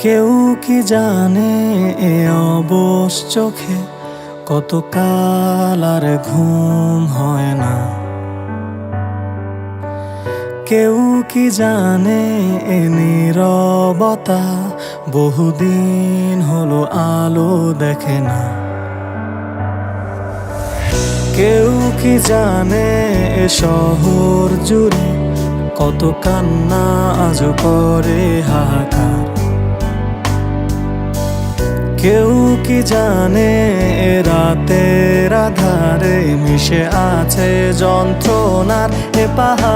কেউ কি জানে এ অবশ চোখে কত কাল আর ঘুম হয় না। কেউ কি জানে এ নীরবতা বহুদিন হলো আলো দেখে না। কেউ কি জানে এ শহর জুড়ে কত কান্না আজ করে হাহাকার। কেউ কি জানে এ রাতের আধারে মিশে আছে যন্ত্রণার এ পাহাড়।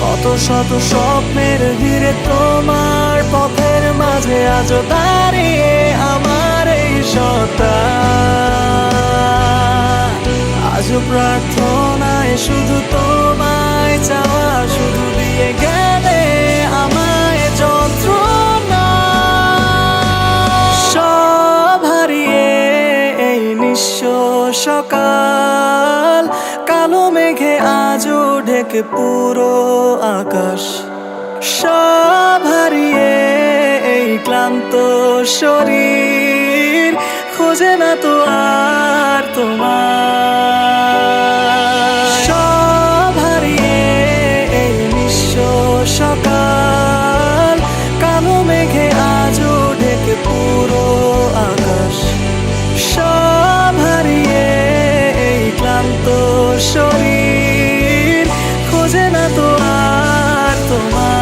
কত শত স্বপ্নের ভিড়ে তোমার পথের মাঝে আজও দাঁড়িয়ে আমার এই সত্তা। আজও প্রার্থনায় শুধু তোমায় চাওয়া, শুধু দিয়ে গেলে আমায় যন্ত্রণা। সব হারিয়ে এই নিঃস্ব সকাল, কালো মেঘে আজও ঢেকে পুরো আকাশ। সব হারিয়ে এই ক্লান্ত শরীর খোঁজে না তো আর তোমার। সব হারিয়ে এই নিঃস্ব সকাল, কালো মেঘে আজও ঢেকে পুরো আকাশ। সব হারিয়ে এই ক্লান্ত শরীর খোঁজে না তো আর তোমার।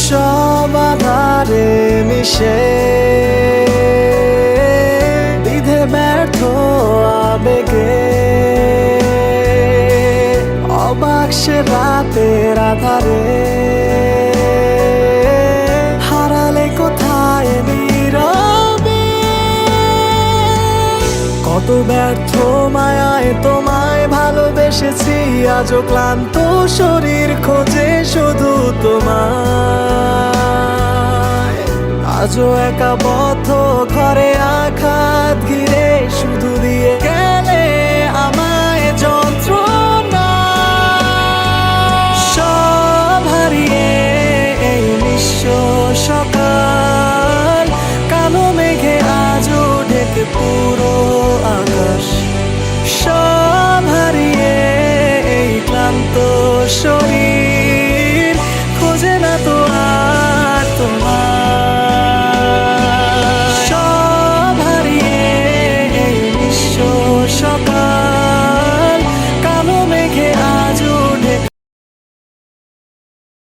সব আধারে মিশে বিধে ব্যর্থ আবেগে অবাক সে রাতের আধারে হারালে কোথায় নীরবে। কত ব্যর্থ মায়ায় তোমায় ভালোবেসেছি, আজও ক্লান্ত শরীর খোঁজে শুধু তোমায়। আজও একা পথ ঘরে আঘাত ঘিরে শুধু দিয়ে গেলে আমায় যন্ত্রণা। সব হারিয়ে এই নিঃস্ব সকাল, কালো মেঘে আজও ঢেকে পুরো আকাশ। সব হারিয়ে এই ক্লান্ত